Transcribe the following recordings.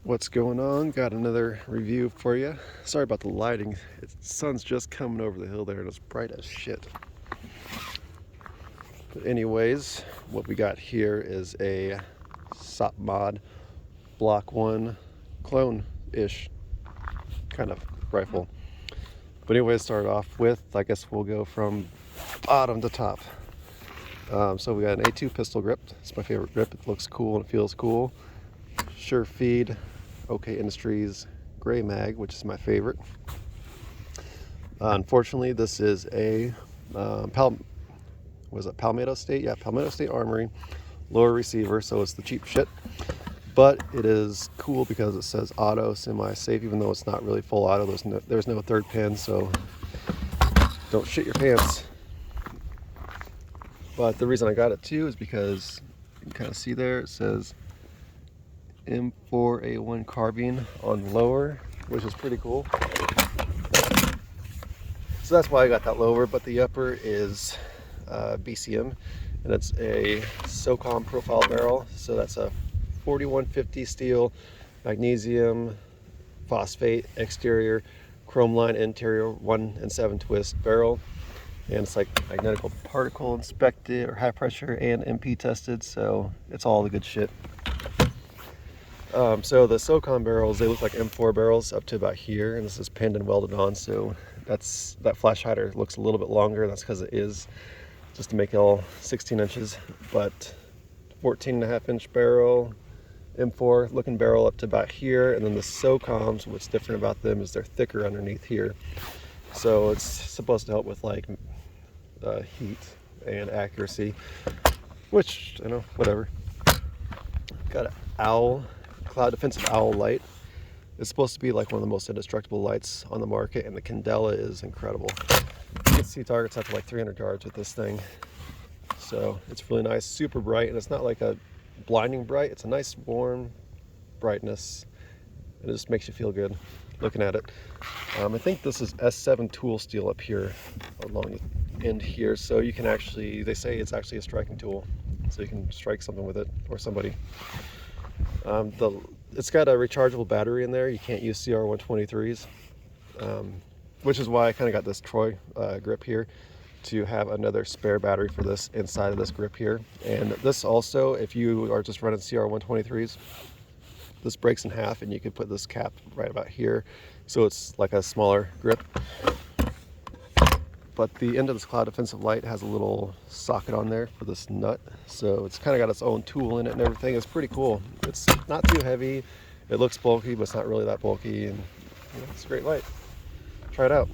What's going on? Got another review for you. Sorry about the lighting. The sun's just coming over the hill there and it's bright as shit. But anyways, what we got here is a SOPMOD Block 1 clone-ish kind of rifle. But anyways, start off with, I guess we'll go from bottom to top. So we got an A2 pistol grip. It's my favorite grip. It looks cool and it feels cool. Sure feed, OK Industries gray mag, which is my favorite. Unfortunately, this is a Palmetto State? Yeah, Palmetto State Armory lower receiver, so it's the cheap shit. But it is cool because it says auto semi-safe, even though it's not really full auto. There's no third pin, so don't shit your pants. But the reason I got it too is because you can kind of see there it says M4A1 carbine on lower, which is pretty cool. So that's why I got that lower, but the upper is BCM, and it's a SOCOM profile barrel. So that's a 4150 steel, magnesium, phosphate exterior, chrome line interior, 1 7 twist barrel. And it's like magnetical particle inspected or high pressure and MP tested, so it's all the good shit. So the SOCOM barrels, they look like M4 barrels up to about here, and this is pinned and welded on, so that flash hider looks a little bit longer. That's because it is just to make it all 16 inches, but 14.5-inch barrel, M4 looking barrel up to about here. And then the SOCOMs, what's different about them is they're thicker underneath here, so it's supposed to help with like heat and accuracy, which, you know, whatever. Got an owl, cloud defensive owl light. It's supposed to be like one of the most indestructible lights on the market, and the candela is incredible. You can see targets up to like 300 yards with this thing, so it's really nice, super bright, and it's not like a blinding bright. It's a nice warm brightness, and it just makes you feel good looking at it. I think this is S7 tool steel up here along the end here, so you can actually, they say it's actually a striking tool, so you can strike something with it or somebody. It's got a rechargeable battery in there. You can't use CR123s, which is why I kind of got this Troy grip here, to have another spare battery for this inside of this grip here. And this also, if you are just running CR123s, this breaks in half and you could put this cap right about here, so it's like a smaller grip. But the end of this cloud defensive light has a little socket on there for this nut, so it's kind of got its own tool in it and everything. It's pretty cool. It's not too heavy. It looks bulky, but it's not really that bulky, and you know, it's a great light. Try it out.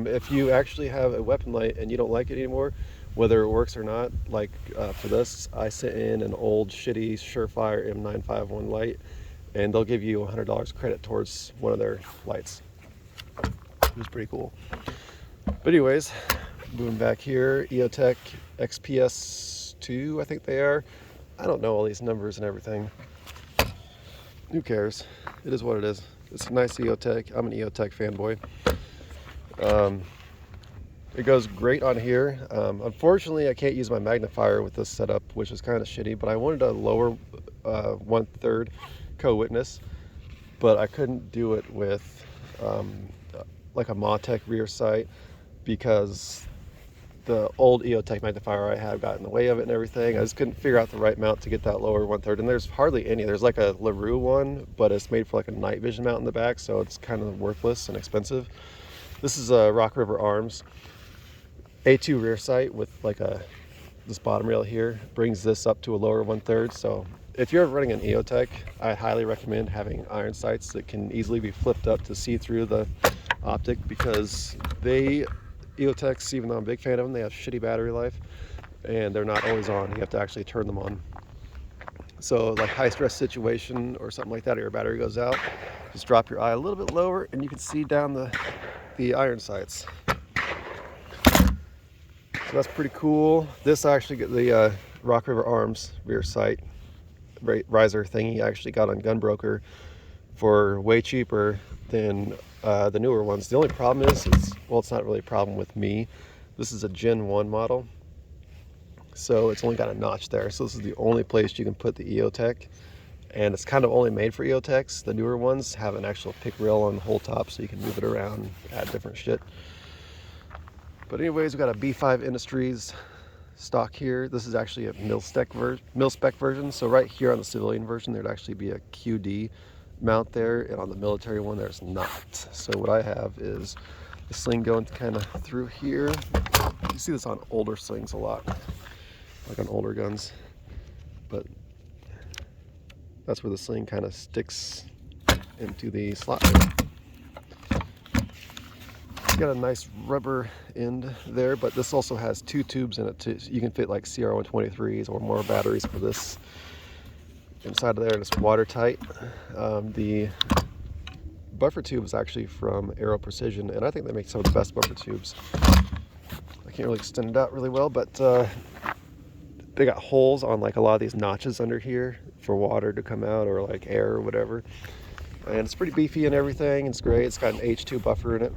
If you actually have a weapon light and you don't like it anymore, whether it works or not, like for this, I sent in an old shitty Surefire M951 light, and they'll give you $100 credit towards one of their lights. It was pretty cool. But anyways, moving back here, EOTech XPS2, I think they are. I don't know all these numbers and everything. Who cares? It is what it is. It's a nice EOTech. I'm an EOTech fanboy. It goes great on here. Unfortunately, I can't use my magnifier with this setup, which is kind of shitty, but I wanted a lower 1/3 co-witness, but I couldn't do it with like a Montech rear sight, because the old EOTech magnifier I have got in the way of it and everything. I just couldn't figure out the right mount to get that lower 1/3, and there's hardly any. There's like a LaRue one, but it's made for like a night vision mount in the back, so it's kind of worthless and expensive. This is a Rock River Arms A2 rear sight with like this bottom rail here, brings this up to a lower 1/3. So if you're running an EOTech, I highly recommend having iron sights that can easily be flipped up to see through the optic, because EOTechs, even though I'm a big fan of them, they have shitty battery life and they're not always on. You have to actually turn them on. So like high stress situation or something like that, or your battery goes out, just drop your eye a little bit lower and you can see down the iron sights. So that's pretty cool. This I actually get the Rock River Arms rear sight riser thingy. I actually got on Gunbroker for way cheaper than the newer ones. The only problem is, well, it's not really a problem with me. This is a Gen 1 model, so it's only got a notch there. So this is the only place you can put the EOTech, and it's kind of only made for EOTechs. The newer ones have an actual pick rail on the whole top, so you can move it around and add different shit. But anyways, we got a B5 Industries stock here. This is actually a mil-spec version. So right here on the civilian version, there'd actually be a QD mount there, and on the military one, there's not. So what I have is the sling going kind of through here. You see this on older slings a lot, like on older guns. But that's where the sling kind of sticks into the slot there. It's got a nice rubber end there, but this also has 2 tubes in it too. So you can fit like CR123s or more batteries for this inside of there, and it's watertight. The buffer tube is actually from Aero Precision, and I think they make some of the best buffer tubes. I can't really extend it out really well, but they got holes on like a lot of these notches under here for water to come out, or like air or whatever. And it's pretty beefy and everything. It's great. It's got an H2 buffer in it.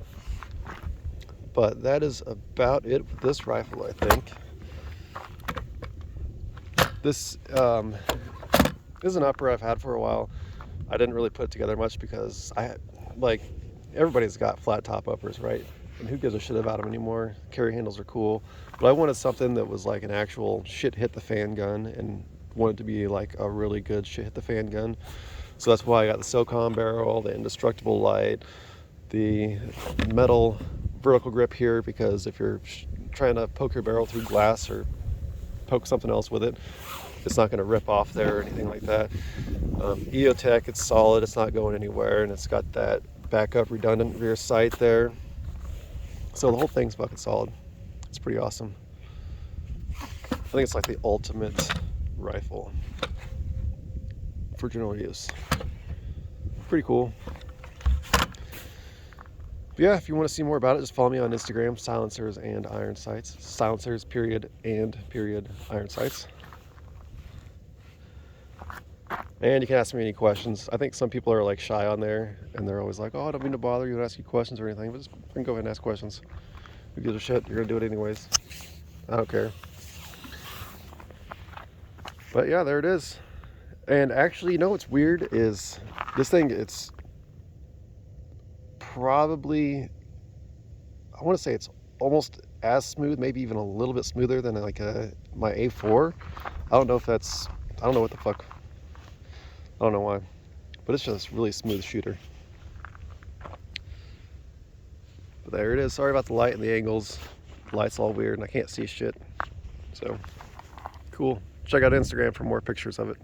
But that is about it with this rifle, I think. This is an upper I've had for a while. I didn't really put it together much because everybody's got flat top uppers, right? And who gives a shit about them anymore? Carry handles are cool, but I wanted something that was like an actual shit hit the fan gun, and wanted to be like a really good shit hit the fan gun. So that's why I got the SOCOM barrel, the indestructible light, the metal vertical grip here, because if you're trying to poke your barrel through glass or poke something else with it, it's not going to rip off there or anything like that. EOTech, it's solid, it's not going anywhere, and it's got that backup redundant rear sight there. So the whole thing's fucking solid. It's pretty awesome. I think it's like the ultimate rifle for general use. Pretty cool. But yeah, if you want to see more about it, just follow me on Instagram, Silencers and Iron Sights. Silencers, period, and period, Iron Sights. And you can ask me any questions. I think some people are like shy on there, and they're always like, oh, I don't mean to bother you and ask you questions or anything, but just go ahead and ask questions. Who gives a shit? You're gonna do it anyways. I don't care. But yeah, there it is. And actually, you know what's weird is this thing, it's probably, I want to say it's almost as smooth, maybe even a little bit smoother than like my A4. I don't know if that's, I don't know what the fuck, I don't know why, but it's just a really smooth shooter. But there it is. Sorry about the light and the angles. The light's all weird and I can't see shit. So cool. Check out Instagram for more pictures of it.